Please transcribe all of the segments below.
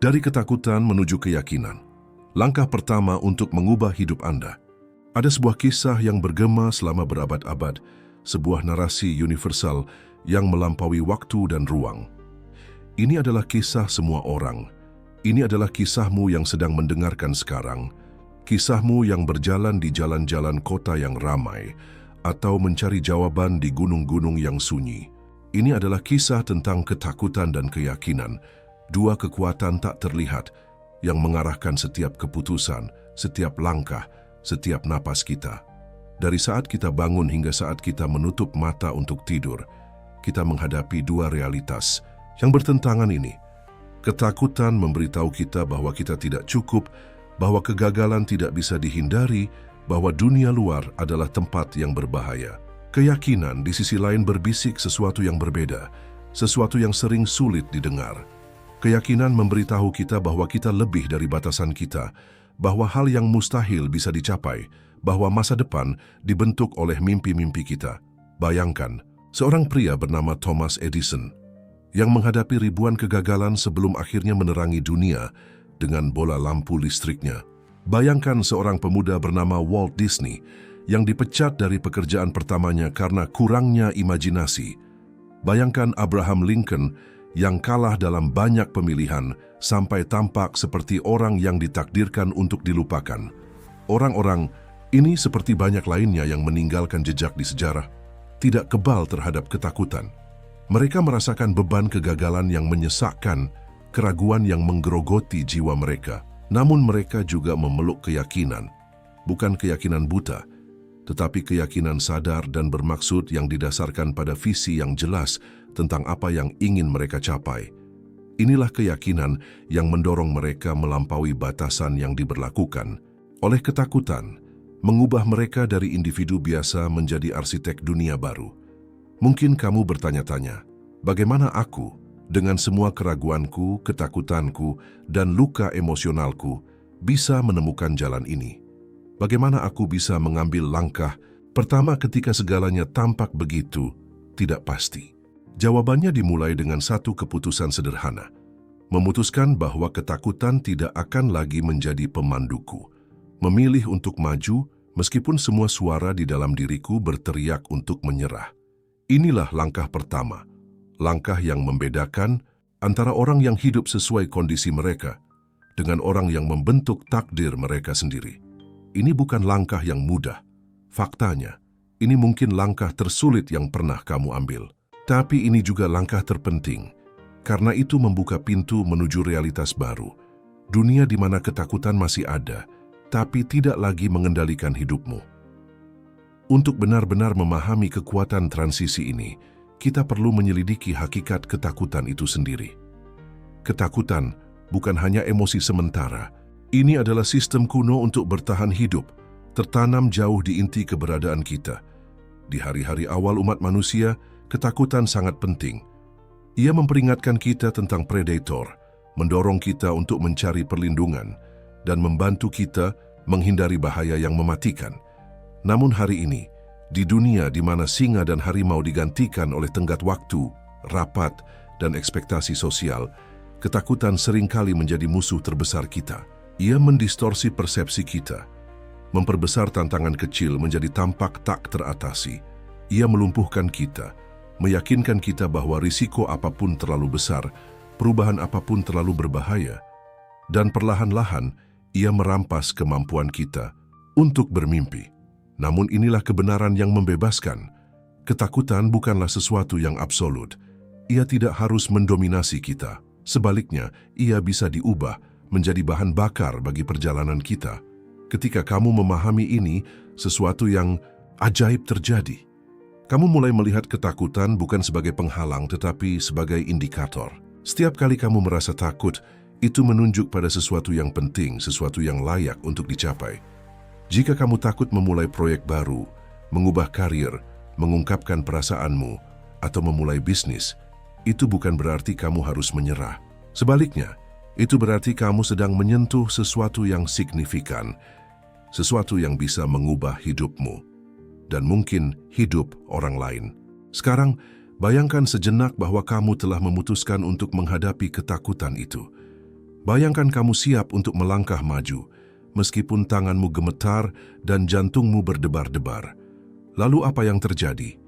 Dari ketakutan menuju keyakinan. Langkah pertama untuk mengubah hidup Anda. Ada sebuah kisah yang bergema selama berabad-abad, sebuah narasi universal yang melampaui waktu dan ruang. Ini adalah kisah semua orang. Ini adalah kisahmu yang sedang mendengarkan sekarang. Kisahmu yang berjalan di jalan-jalan kota yang ramai, atau mencari jawaban di gunung-gunung yang sunyi. Ini adalah kisah tentang ketakutan dan keyakinan, dua kekuatan tak terlihat yang mengarahkan setiap keputusan, setiap langkah, setiap napas kita. Dari saat kita bangun hingga saat kita menutup mata untuk tidur, kita menghadapi dua realitas yang bertentangan ini. Ketakutan memberitahu kita bahwa kita tidak cukup, bahwa kegagalan tidak bisa dihindari, bahwa dunia luar adalah tempat yang berbahaya. Keyakinan di sisi lain berbisik sesuatu yang berbeda, sesuatu yang sering sulit didengar. Keyakinan memberitahu kita bahwa kita lebih dari batasan kita, bahwa hal yang mustahil bisa dicapai, bahwa masa depan dibentuk oleh mimpi-mimpi kita. Bayangkan, seorang pria bernama Thomas Edison yang menghadapi ribuan kegagalan sebelum akhirnya menerangi dunia dengan bola lampu listriknya. Bayangkan seorang pemuda bernama Walt Disney yang dipecat dari pekerjaan pertamanya karena kurangnya imajinasi. Bayangkan Abraham Lincoln yang kalah dalam banyak pemilihan sampai tampak seperti orang yang ditakdirkan untuk dilupakan. Orang-orang ini seperti banyak lainnya yang meninggalkan jejak di sejarah, tidak kebal terhadap ketakutan. Mereka merasakan beban kegagalan yang menyesakkan, keraguan yang menggerogoti jiwa mereka. Namun mereka juga memeluk keyakinan, bukan keyakinan buta, tetapi keyakinan sadar dan bermaksud yang didasarkan pada visi yang jelas tentang apa yang ingin mereka capai. Inilah keyakinan yang mendorong mereka melampaui batasan yang diberlakukan oleh ketakutan, mengubah mereka dari individu biasa menjadi arsitek dunia baru. Mungkin kamu bertanya-tanya, bagaimana aku, dengan semua keraguanku, ketakutanku, dan luka emosionalku, bisa menemukan jalan ini? Bagaimana aku bisa mengambil langkah pertama ketika segalanya tampak begitu tidak pasti? Jawabannya dimulai dengan satu keputusan sederhana. Memutuskan bahwa ketakutan tidak akan lagi menjadi pemanduku. Memilih untuk maju meskipun semua suara di dalam diriku berteriak untuk menyerah. Inilah langkah pertama. Langkah yang membedakan antara orang yang hidup sesuai kondisi mereka dengan orang yang membentuk takdir mereka sendiri. Ini bukan langkah yang mudah. Faktanya, ini mungkin langkah tersulit yang pernah kamu ambil. Tapi ini juga langkah terpenting, karena itu membuka pintu menuju realitas baru. Dunia di mana ketakutan masih ada, tapi tidak lagi mengendalikan hidupmu. Untuk benar-benar memahami kekuatan transisi ini, kita perlu menyelidiki hakikat ketakutan itu sendiri. Ketakutan bukan hanya emosi sementara. Ini adalah sistem kuno untuk bertahan hidup, tertanam jauh di inti keberadaan kita. Di hari-hari awal umat manusia, ketakutan sangat penting. Ia memperingatkan kita tentang predator, mendorong kita untuk mencari perlindungan, dan membantu kita menghindari bahaya yang mematikan. Namun hari ini, di dunia di mana singa dan harimau digantikan oleh tenggat waktu, rapat, dan ekspektasi sosial, ketakutan seringkali menjadi musuh terbesar kita. Ia mendistorsi persepsi kita, memperbesar tantangan kecil menjadi tampak tak teratasi. Ia melumpuhkan kita, meyakinkan kita bahwa risiko apapun terlalu besar, perubahan apapun terlalu berbahaya, dan perlahan-lahan ia merampas kemampuan kita untuk bermimpi. Namun inilah kebenaran yang membebaskan. Ketakutan bukanlah sesuatu yang absolut. Ia tidak harus mendominasi kita. Sebaliknya, ia bisa diubah menjadi bahan bakar bagi perjalanan kita. Ketika kamu memahami ini, sesuatu yang ajaib terjadi. Kamu mulai melihat ketakutan bukan sebagai penghalang tetapi sebagai indikator. Setiap kali kamu merasa takut, itu menunjuk pada sesuatu yang penting, sesuatu yang layak untuk dicapai. Jika kamu takut memulai proyek baru, mengubah karir, mengungkapkan perasaanmu, atau memulai bisnis, itu bukan berarti kamu harus menyerah. Sebaliknya, itu berarti kamu sedang menyentuh sesuatu yang signifikan, sesuatu yang bisa mengubah hidupmu, dan mungkin hidup orang lain. Sekarang, bayangkan sejenak bahwa kamu telah memutuskan untuk menghadapi ketakutan itu. Bayangkan kamu siap untuk melangkah maju, meskipun tanganmu gemetar dan jantungmu berdebar-debar. Lalu apa yang terjadi?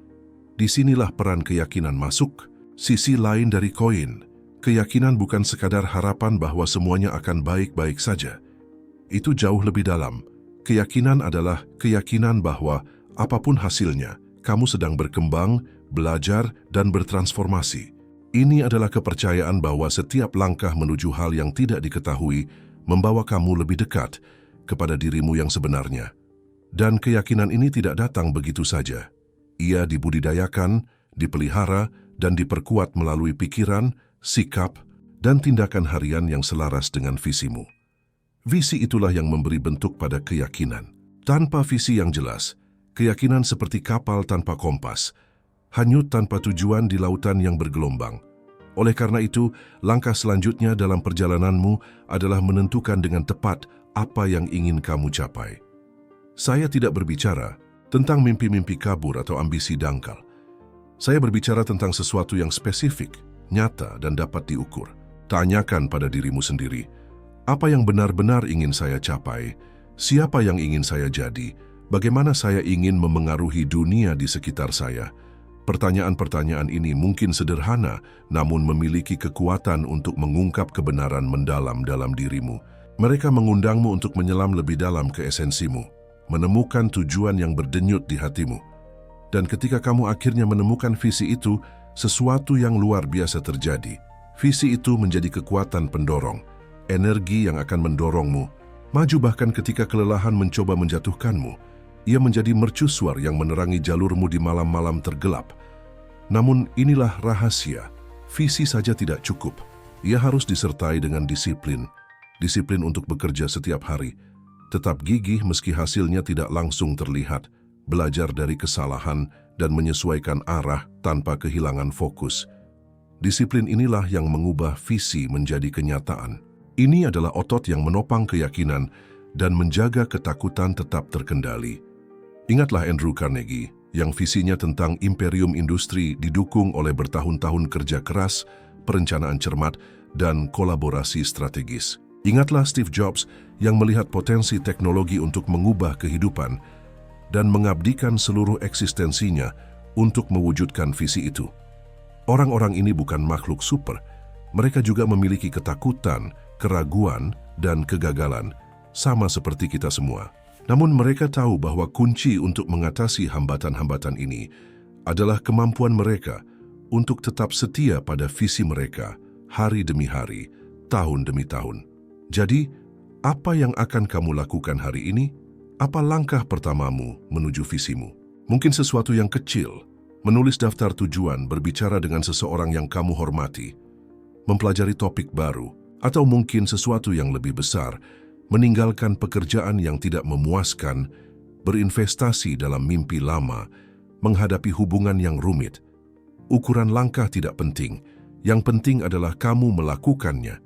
Disinilah peran keyakinan masuk. Sisi lain dari koin, keyakinan bukan sekadar harapan bahwa semuanya akan baik-baik saja. Itu jauh lebih dalam. Keyakinan adalah keyakinan bahwa apapun hasilnya, kamu sedang berkembang, belajar, dan bertransformasi. Ini adalah kepercayaan bahwa setiap langkah menuju hal yang tidak diketahui membawa kamu lebih dekat kepada dirimu yang sebenarnya. Dan keyakinan ini tidak datang begitu saja. Ia dibudidayakan, dipelihara, dan diperkuat melalui pikiran, sikap, dan tindakan harian yang selaras dengan visimu. Visi itulah yang memberi bentuk pada keyakinan. Tanpa visi yang jelas, keyakinan seperti kapal tanpa kompas, hanyut tanpa tujuan di lautan yang bergelombang. Oleh karena itu, langkah selanjutnya dalam perjalananmu adalah menentukan dengan tepat apa yang ingin kamu capai. Saya tidak berbicara tentang mimpi-mimpi kabur atau ambisi dangkal. Saya berbicara tentang sesuatu yang spesifik, nyata, dan dapat diukur. Tanyakan pada dirimu sendiri, apa yang benar-benar ingin saya capai? Siapa yang ingin saya jadi? Bagaimana saya ingin memengaruhi dunia di sekitar saya? Pertanyaan-pertanyaan ini mungkin sederhana, namun memiliki kekuatan untuk mengungkap kebenaran mendalam dalam dirimu. Mereka mengundangmu untuk menyelam lebih dalam ke esensimu, menemukan tujuan yang berdenyut di hatimu. Dan ketika kamu akhirnya menemukan visi itu, sesuatu yang luar biasa terjadi. Visi itu menjadi kekuatan pendorong, energi yang akan mendorongmu. Maju bahkan ketika kelelahan mencoba menjatuhkanmu. Ia menjadi mercusuar yang menerangi jalurmu di malam-malam tergelap. Namun inilah rahasia, visi saja tidak cukup. Ia harus disertai dengan disiplin. Disiplin untuk bekerja setiap hari. Tetap gigih meski hasilnya tidak langsung terlihat. Belajar dari kesalahan dan menyesuaikan arah tanpa kehilangan fokus. Disiplin inilah yang mengubah visi menjadi kenyataan. Ini adalah otot yang menopang keyakinan dan menjaga ketakutan tetap terkendali. Ingatlah Andrew Carnegie, yang visinya tentang imperium industri didukung oleh bertahun-tahun kerja keras, perencanaan cermat, dan kolaborasi strategis. Ingatlah Steve Jobs yang melihat potensi teknologi untuk mengubah kehidupan dan mengabdikan seluruh eksistensinya untuk mewujudkan visi itu. Orang-orang ini bukan makhluk super. Mereka juga memiliki ketakutan, keraguan, dan kegagalan, sama seperti kita semua. Namun mereka tahu bahwa kunci untuk mengatasi hambatan-hambatan ini adalah kemampuan mereka untuk tetap setia pada visi mereka hari demi hari, tahun demi tahun. Jadi, apa yang akan kamu lakukan hari ini? Apa langkah pertamamu menuju visimu? Mungkin sesuatu yang kecil, menulis daftar tujuan, berbicara dengan seseorang yang kamu hormati, mempelajari topik baru, atau mungkin sesuatu yang lebih besar, meninggalkan pekerjaan yang tidak memuaskan, berinvestasi dalam mimpi lama, menghadapi hubungan yang rumit. Ukuran langkah tidak penting, yang penting adalah kamu melakukannya.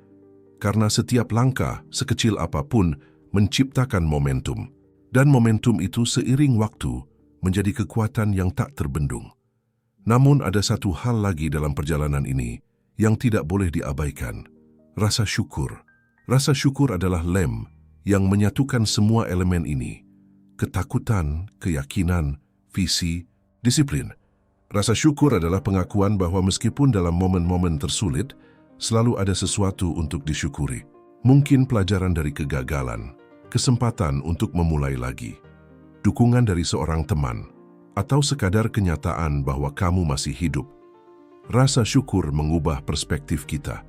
Karena setiap langkah, sekecil apapun, menciptakan momentum. Dan momentum itu seiring waktu menjadi kekuatan yang tak terbendung. Namun ada satu hal lagi dalam perjalanan ini yang tidak boleh diabaikan. Rasa syukur. Rasa syukur adalah lem yang menyatukan semua elemen ini. Ketakutan, keyakinan, visi, disiplin. Rasa syukur adalah pengakuan bahwa meskipun dalam momen-momen tersulit, selalu ada sesuatu untuk disyukuri. Mungkin pelajaran dari kegagalan, kesempatan untuk memulai lagi, dukungan dari seorang teman, atau sekadar kenyataan bahwa kamu masih hidup. Rasa syukur mengubah perspektif kita.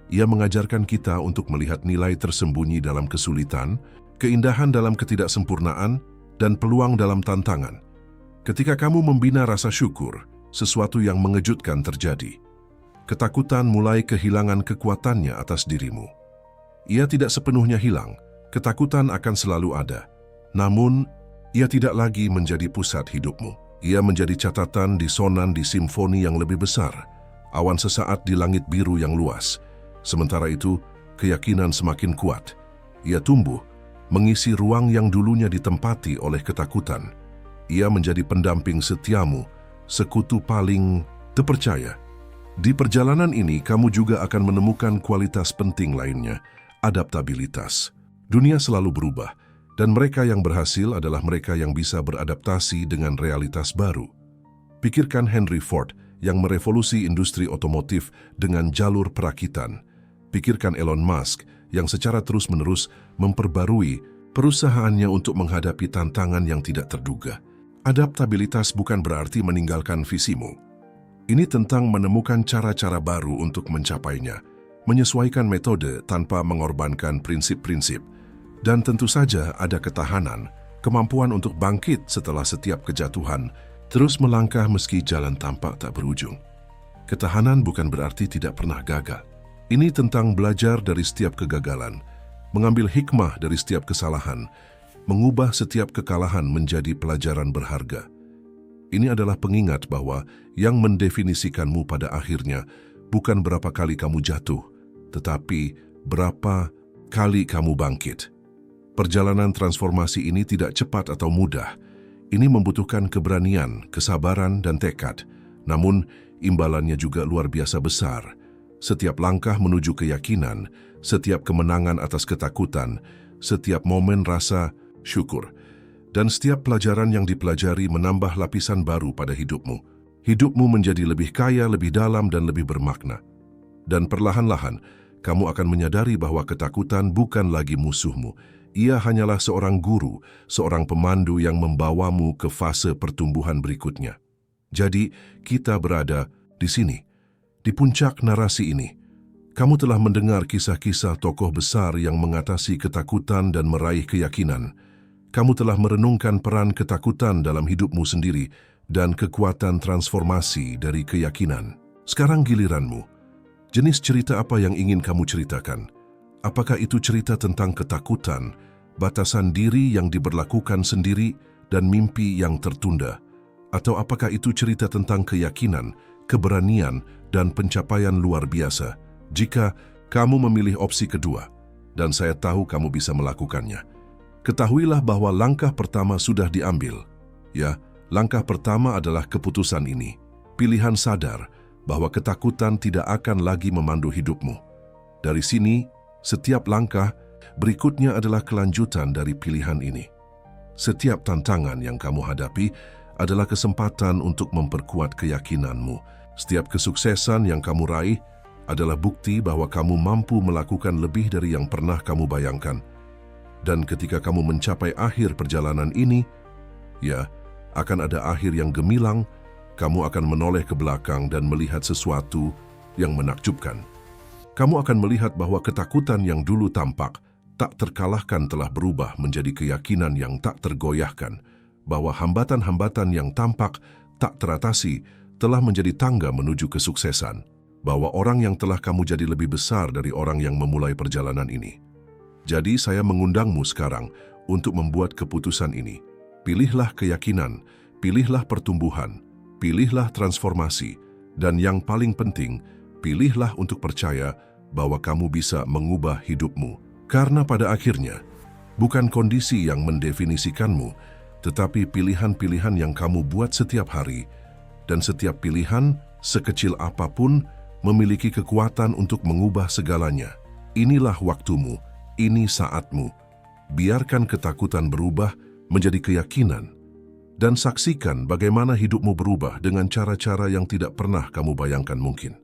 Ia mengajarkan kita untuk melihat nilai tersembunyi dalam kesulitan, keindahan dalam ketidaksempurnaan, dan peluang dalam tantangan. Ketika kamu membina rasa syukur, sesuatu yang mengejutkan terjadi. Ketakutan mulai kehilangan kekuatannya atas dirimu. Ia tidak sepenuhnya hilang. Ketakutan akan selalu ada. Namun, ia tidak lagi menjadi pusat hidupmu. Ia menjadi catatan disonan di simfoni yang lebih besar, awan sesaat di langit biru yang luas. Sementara itu, keyakinan semakin kuat. Ia tumbuh, mengisi ruang yang dulunya ditempati oleh ketakutan. Ia menjadi pendamping setiamu, sekutu paling terpercaya. Di perjalanan ini, kamu juga akan menemukan kualitas penting lainnya, adaptabilitas. Dunia selalu berubah, dan mereka yang berhasil adalah mereka yang bisa beradaptasi dengan realitas baru. Pikirkan Henry Ford yang merevolusi industri otomotif dengan jalur perakitan. Pikirkan Elon Musk yang secara terus-menerus memperbarui perusahaannya untuk menghadapi tantangan yang tidak terduga. Adaptabilitas bukan berarti meninggalkan visimu. Ini tentang menemukan cara-cara baru untuk mencapainya, menyesuaikan metode tanpa mengorbankan prinsip-prinsip, dan tentu saja ada ketahanan, kemampuan untuk bangkit setelah setiap kejatuhan, terus melangkah meski jalan tampak tak berujung. Ketahanan bukan berarti tidak pernah gagal. Ini tentang belajar dari setiap kegagalan, mengambil hikmah dari setiap kesalahan, mengubah setiap kekalahan menjadi pelajaran berharga. Ini adalah pengingat bahwa yang mendefinisikanmu pada akhirnya bukan berapa kali kamu jatuh, tetapi berapa kali kamu bangkit. Perjalanan transformasi ini tidak cepat atau mudah. Ini membutuhkan keberanian, kesabaran, dan tekad. Namun, imbalannya juga luar biasa besar. Setiap langkah menuju keyakinan, setiap kemenangan atas ketakutan, setiap momen rasa syukur, dan setiap pelajaran yang dipelajari menambah lapisan baru pada hidupmu. Hidupmu menjadi lebih kaya, lebih dalam, dan lebih bermakna. Dan perlahan-lahan, kamu akan menyadari bahwa ketakutan bukan lagi musuhmu. Ia hanyalah seorang guru, seorang pemandu yang membawamu ke fase pertumbuhan berikutnya. Jadi, kita berada di sini, di puncak narasi ini. Kamu telah mendengar kisah-kisah tokoh besar yang mengatasi ketakutan dan meraih keyakinan. Kamu telah merenungkan peran ketakutan dalam hidupmu sendiri dan kekuatan transformasi dari keyakinan. Sekarang giliranmu. Jenis cerita apa yang ingin kamu ceritakan? Apakah itu cerita tentang ketakutan, batasan diri yang diberlakukan sendiri, dan mimpi yang tertunda? Atau apakah itu cerita tentang keyakinan, keberanian, dan pencapaian luar biasa? Jika kamu memilih opsi kedua, dan saya tahu kamu bisa melakukannya, ketahuilah bahwa langkah pertama sudah diambil. Ya, langkah pertama adalah keputusan ini. Pilihan sadar bahwa ketakutan tidak akan lagi memandu hidupmu. Dari sini, setiap langkah berikutnya adalah kelanjutan dari pilihan ini. Setiap tantangan yang kamu hadapi adalah kesempatan untuk memperkuat keyakinanmu. Setiap kesuksesan yang kamu raih adalah bukti bahwa kamu mampu melakukan lebih dari yang pernah kamu bayangkan. Dan ketika kamu mencapai akhir perjalanan ini, ya, akan ada akhir yang gemilang. Kamu akan menoleh ke belakang dan melihat sesuatu yang menakjubkan. Kamu akan melihat bahwa ketakutan yang dulu tampak tak terkalahkan telah berubah menjadi keyakinan yang tak tergoyahkan, bahwa hambatan-hambatan yang tampak tak teratasi telah menjadi tangga menuju kesuksesan, bahwa orang yang telah kamu jadi lebih besar dari orang yang memulai perjalanan ini. Jadi saya mengundangmu sekarang untuk membuat keputusan ini. Pilihlah keyakinan, pilihlah pertumbuhan, pilihlah transformasi, dan yang paling penting, pilihlah untuk percaya bahwa kamu bisa mengubah hidupmu. Karena pada akhirnya, bukan kondisi yang mendefinisikanmu, tetapi pilihan-pilihan yang kamu buat setiap hari, dan setiap pilihan, sekecil apapun, memiliki kekuatan untuk mengubah segalanya. Inilah waktumu. Ini saatmu. Biarkan ketakutan berubah menjadi keyakinan dan saksikan bagaimana hidupmu berubah dengan cara-cara yang tidak pernah kamu bayangkan mungkin.